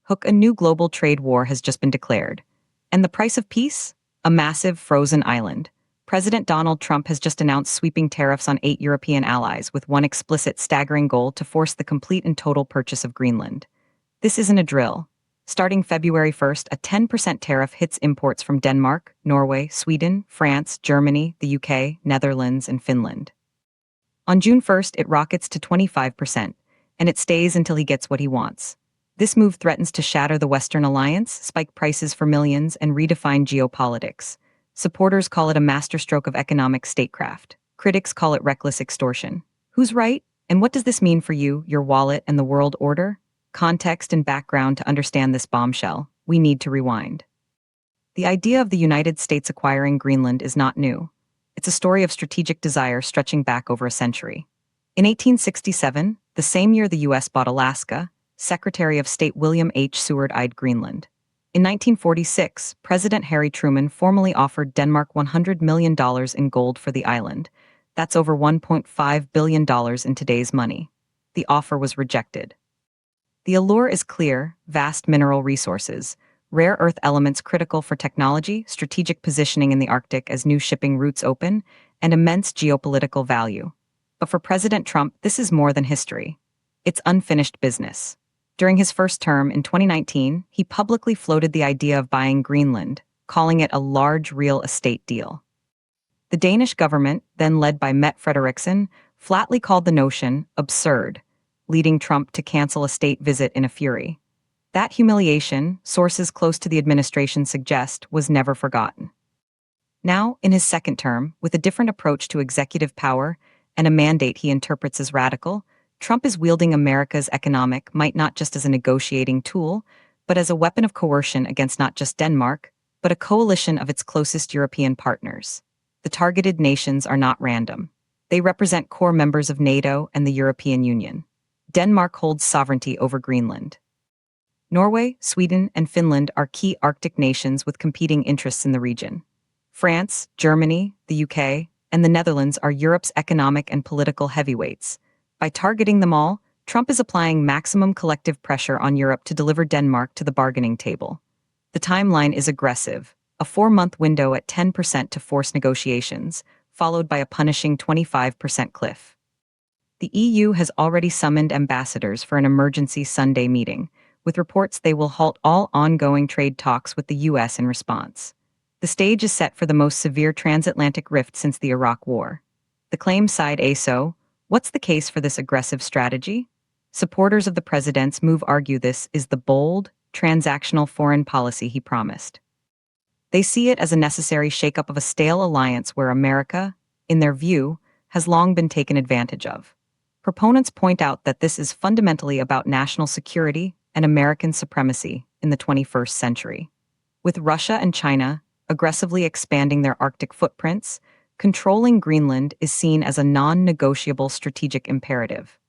Hook, a new global trade war has just been declared. And the price of peace? A massive frozen island. President Donald Trump has just announced sweeping tariffs on 8 European allies, with one explicit, staggering goal to force the complete and total purchase of Greenland. This isn't a drill. Starting February 1st, a 10% tariff hits imports from Denmark, Norway, Sweden, France, Germany, the UK, Netherlands, and Finland. On June 1st, it rockets to 25%, and it stays until he gets what he wants. This move threatens to shatter the Western alliance, spike prices for millions, and redefine geopolitics. Supporters call it a masterstroke of economic statecraft. Critics call it reckless extortion. Who's right? And what does this mean for you, your wallet, and the world order? Context and background to understand this bombshell. We need to rewind. The idea of the United States acquiring Greenland is not new. It's a story of strategic desire stretching back over a century. In 1867, the same year the U.S. bought Alaska, Secretary of State William H. Seward eyed Greenland. In 1946, President Harry Truman formally offered Denmark $100 million in gold for the island. That's over $1.5 billion in today's money. The offer was rejected. The allure is clear: vast mineral resources, rare earth elements critical for technology, strategic positioning in the Arctic as new shipping routes open, and immense geopolitical value. But for President Trump, this is more than history. It's unfinished business. During his first term in 2019, he publicly floated the idea of buying Greenland, calling it a large real estate deal. The Danish government, then led by Mette Frederiksen, flatly called the notion absurd, leading Trump to cancel a state visit in a fury. That humiliation, sources close to the administration suggest, was never forgotten. Now, in his second term, with a different approach to executive power and a mandate he interprets as radical, Trump is wielding America's economic might not just as a negotiating tool, but as a weapon of coercion against not just Denmark, but a coalition of its closest European partners. The targeted nations are not random. They represent core members of NATO and the European Union. Denmark holds sovereignty over Greenland. Norway, Sweden, and Finland are key Arctic nations with competing interests in the region. France, Germany, the UK, and the Netherlands are Europe's economic and political heavyweights. By targeting them all, Trump is applying maximum collective pressure on Europe to deliver Denmark to the bargaining table. The timeline is aggressive: a 4-month window at 10% to force negotiations, followed by a punishing 25% cliff. The EU has already summoned ambassadors for an emergency Sunday meeting, with reports they will halt all ongoing trade talks with the US in response. The stage is set for the most severe transatlantic rift since the Iraq War. The claim side ASO. What's the case for this aggressive strategy? Supporters of the president's move argue this is the bold, transactional foreign policy he promised. They see it as a necessary shakeup of a stale alliance where America, in their view, has long been taken advantage of. Proponents point out that this is fundamentally about national security and American supremacy in the 21st century. With Russia and China aggressively expanding their Arctic footprints, controlling Greenland is seen as a non-negotiable strategic imperative.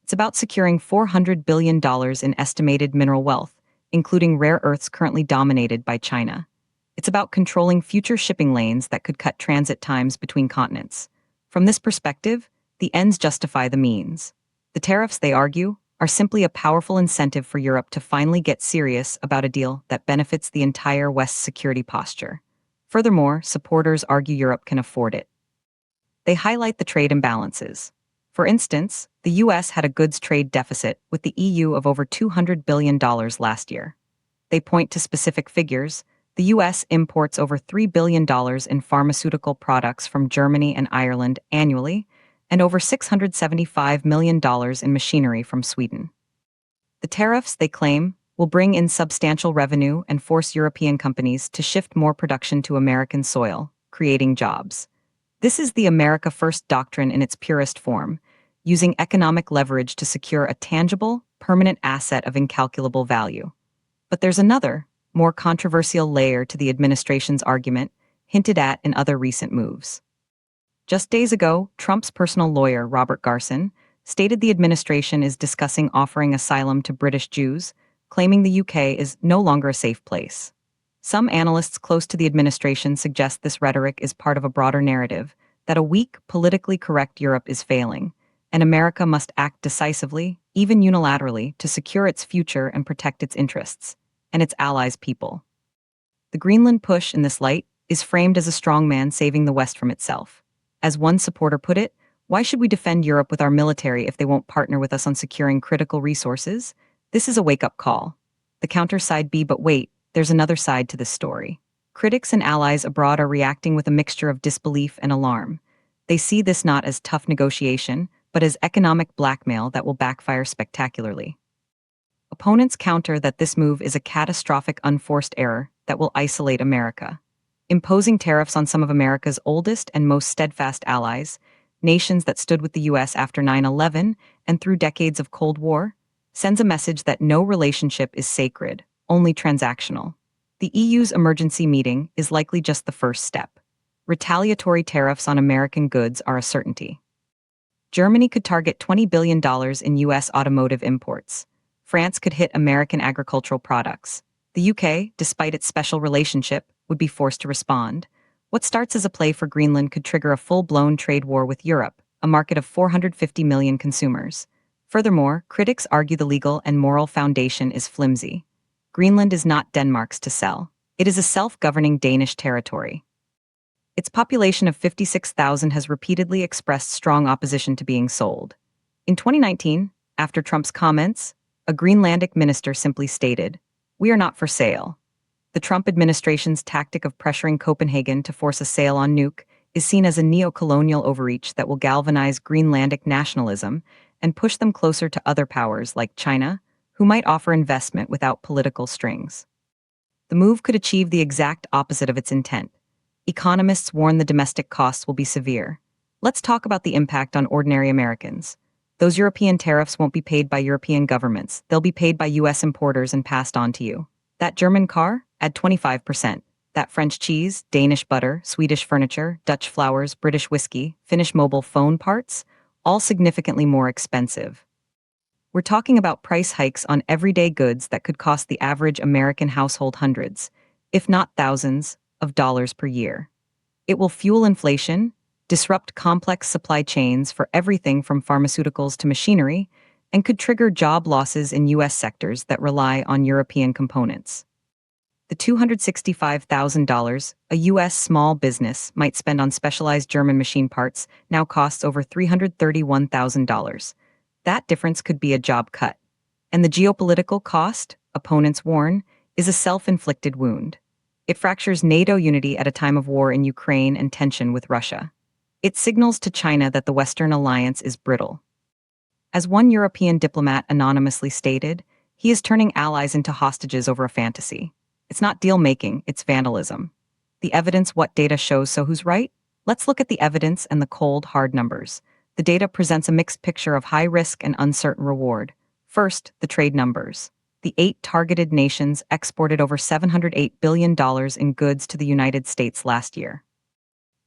It's about securing $400 billion in estimated mineral wealth, including rare earths currently dominated by China. It's about controlling future shipping lanes that could cut transit times between continents. From this perspective, the ends justify the means. The tariffs, they argue, are simply a powerful incentive for Europe to finally get serious about a deal that benefits the entire West's security posture. Furthermore, supporters argue Europe can afford it. They highlight the trade imbalances. For instance, the US had a goods trade deficit with the EU of over $200 billion last year. They point to specific figures. The US imports over $3 billion in pharmaceutical products from Germany and Ireland annually, and over $675 million in machinery from Sweden. The tariffs, they claim, will bring in substantial revenue and force European companies to shift more production to American soil, creating jobs. This is the America First doctrine in its purest form, using economic leverage to secure a tangible, permanent asset of incalculable value. But there's another, more controversial layer to the administration's argument, hinted at in other recent moves. Just days ago, Trump's personal lawyer, Robert Garson, stated the administration is discussing offering asylum to British Jews, claiming the UK is no longer a safe place. Some analysts close to the administration suggest this rhetoric is part of a broader narrative that a weak, politically correct Europe is failing, and America must act decisively, even unilaterally, to secure its future and protect its interests, and its allies' people. The Greenland push in this light is framed as a strongman saving the West from itself. As one supporter put it, why should we defend Europe with our military if they won't partner with us on securing critical resources? This is a wake-up call. The counter side B, but wait, there's another side to this story. Critics and allies abroad are reacting with a mixture of disbelief and alarm. They see this not as tough negotiation, but as economic blackmail that will backfire spectacularly. Opponents counter that this move is a catastrophic unforced error that will isolate America. Imposing tariffs on some of America's oldest and most steadfast allies, nations that stood with the U.S. after 9/11 and through decades of Cold War, sends a message that no relationship is sacred, only transactional. The EU's emergency meeting is likely just the first step. Retaliatory tariffs on American goods are a certainty. Germany could target $20 billion in U.S. automotive imports. France could hit American agricultural products. The UK, despite its special relationship, would be forced to respond. What starts as a play for Greenland could trigger a full-blown trade war with Europe, a market of 450 million consumers. Furthermore, critics argue the legal and moral foundation is flimsy. Greenland is not Denmark's to sell. It is a self-governing Danish territory. Its population of 56,000 has repeatedly expressed strong opposition to being sold. In 2019, after Trump's comments, a Greenlandic minister simply stated, "We are not for sale." The Trump administration's tactic of pressuring Copenhagen to force a sale on nuke is seen as a neo-colonial overreach that will galvanize Greenlandic nationalism and push them closer to other powers like China, who might offer investment without political strings. The move could achieve the exact opposite of its intent. Economists warn the domestic costs will be severe. Let's talk about the impact on ordinary Americans. Those European tariffs won't be paid by European governments. They'll be paid by U.S. importers and passed on to you. That German car? Add 25%. That French cheese, Danish butter, Swedish furniture, Dutch flowers, British whiskey, Finnish mobile phone parts? All significantly more expensive. We're talking about price hikes on everyday goods that could cost the average American household hundreds, if not thousands, of dollars per year. It will fuel inflation, disrupt complex supply chains for everything from pharmaceuticals to machinery, and could trigger job losses in U.S. sectors that rely on European components. The $265,000 a U.S. small business might spend on specialized German machine parts now costs over $331,000. That difference could be a job cut. And the geopolitical cost, opponents warn, is a self-inflicted wound. It fractures NATO unity at a time of war in Ukraine and tension with Russia. It signals to China that the Western alliance is brittle. As one European diplomat anonymously stated, he is turning allies into hostages over a fantasy. It's not deal-making, it's vandalism. The evidence, what data shows, so who's right? Let's look at the evidence and the cold, hard numbers. The data presents a mixed picture of high risk and uncertain reward. First, the trade numbers. The 8 targeted nations exported over $708 billion in goods to the United States last year.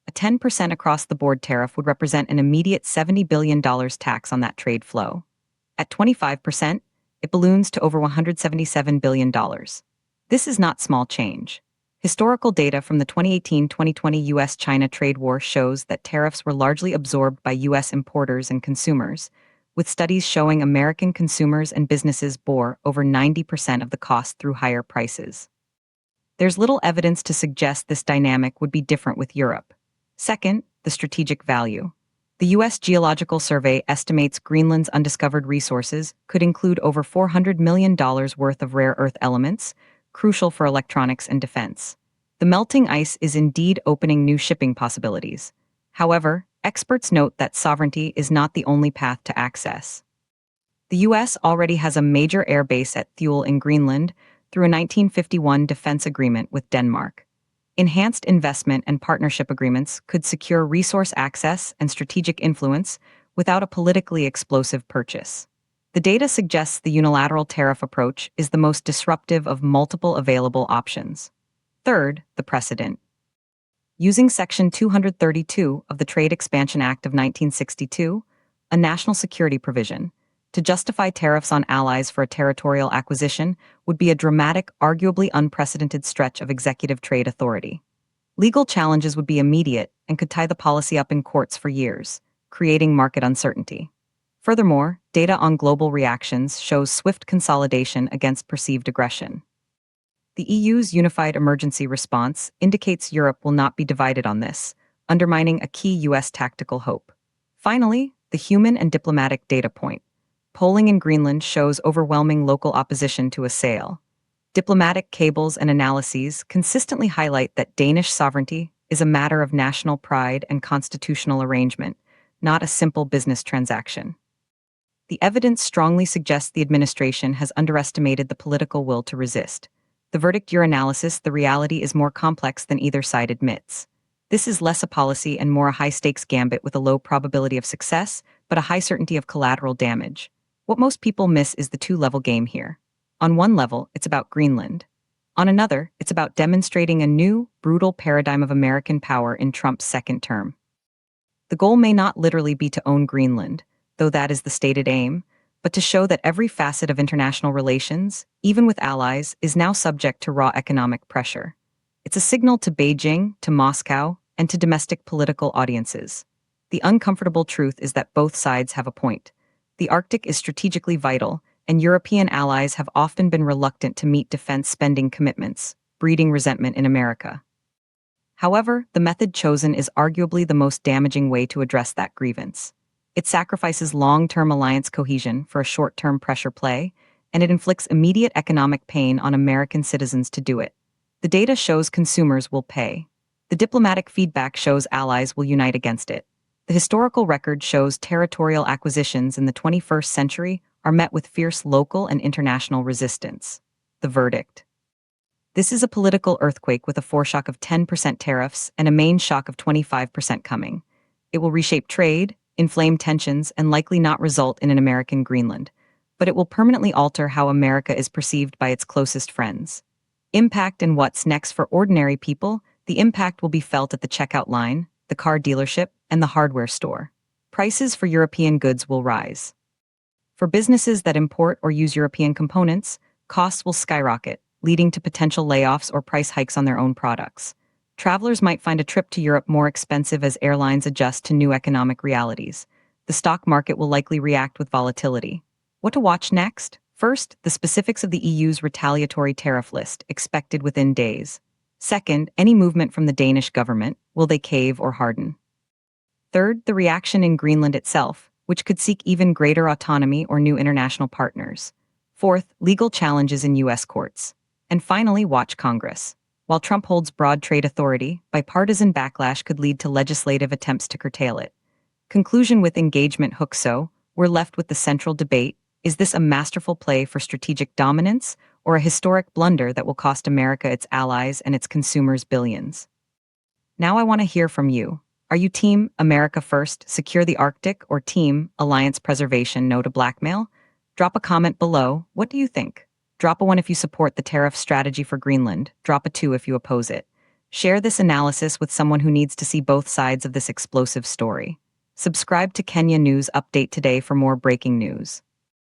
A 10% across-the-board tariff would represent an immediate $70 billion tax on that trade flow. At 25%, it balloons to over $177 billion. This is not small change. Historical data from the 2018-2020 U.S.-China trade war shows that tariffs were largely absorbed by U.S. importers and consumers, with studies showing American consumers and businesses bore over 90% of the cost through higher prices. There's little evidence to suggest this dynamic would be different with Europe. Second, the strategic value. The U.S. Geological Survey estimates Greenland's undiscovered resources could include over $400 million worth of rare earth elements, crucial for electronics and defense. The melting ice is indeed opening new shipping possibilities. However, experts note that sovereignty is not the only path to access. The U.S. already has a major air base at Thule in Greenland through a 1951 defense agreement with Denmark. Enhanced investment and partnership agreements could secure resource access and strategic influence without a politically explosive purchase. The data suggests the unilateral tariff approach is the most disruptive of multiple available options. Third, the precedent. Using Section 232 of the Trade Expansion Act of 1962, a national security provision, to justify tariffs on allies for a territorial acquisition would be a dramatic, arguably unprecedented stretch of executive trade authority. Legal challenges would be immediate and could tie the policy up in courts for years, creating market uncertainty. Furthermore, data on global reactions shows swift consolidation against perceived aggression. The EU's unified emergency response indicates Europe will not be divided on this, undermining a key US tactical hope. Finally, the human and diplomatic data point. Polling in Greenland shows overwhelming local opposition to a sale. Diplomatic cables and analyses consistently highlight that Danish sovereignty is a matter of national pride and constitutional arrangement, not a simple business transaction. The evidence strongly suggests the administration has underestimated the political will to resist. The verdict urinalysis, the reality is more complex than either side admits. This is less a policy and more a high-stakes gambit with a low probability of success, but a high certainty of collateral damage. What most people miss is the two-level game here. On one level, it's about Greenland. On another, it's about demonstrating a new, brutal paradigm of American power in Trump's second term. The goal may not literally be to own Greenland, though that is the stated aim, but to show that every facet of international relations, even with allies, is now subject to raw economic pressure. It's a signal to Beijing, to Moscow, and to domestic political audiences. The uncomfortable truth is that both sides have a point. The Arctic is strategically vital, and European allies have often been reluctant to meet defense spending commitments, breeding resentment in America. However, the method chosen is arguably the most damaging way to address that grievance. It sacrifices long-term alliance cohesion for a short-term pressure play, and it inflicts immediate economic pain on American citizens to do it. The data shows consumers will pay. The diplomatic feedback shows allies will unite against it. The historical record shows territorial acquisitions in the 21st century are met with fierce local and international resistance. The verdict. This is a political earthquake with a foreshock of 10% tariffs and a main shock of 25% coming. It will reshape trade, inflame tensions, and likely not result in an American Greenland, but it will permanently alter how America is perceived by its closest friends. Impact and what's next for ordinary people, the impact will be felt at the checkout line, the car dealership, and the hardware store. Prices for European goods will rise. For businesses that import or use European components, costs will skyrocket, leading to potential layoffs or price hikes on their own products. Travelers might find a trip to Europe more expensive as airlines adjust to new economic realities. The stock market will likely react with volatility. What to watch next? First, the specifics of the EU's retaliatory tariff list, expected within days. Second, any movement from the Danish government, will they cave or harden? Third, the reaction in Greenland itself, which could seek even greater autonomy or new international partners. Fourth, legal challenges in U.S. courts. And finally, watch Congress. While Trump holds broad trade authority, bipartisan backlash could lead to legislative attempts to curtail it. Conclusion with engagement hook. So, we're left with the central debate. Is this a masterful play for strategic dominance, or a historic blunder that will cost America its allies and its consumers billions? Now I want to hear from you. Are you Team America First, secure the Arctic, or Team Alliance Preservation, no to blackmail? Drop a comment below. What do you think? Drop a 1 if you support the tariff strategy for Greenland. Drop a 2 if you oppose it. Share this analysis with someone who needs to see both sides of this explosive story. Subscribe to Kenya News Update today for more breaking news.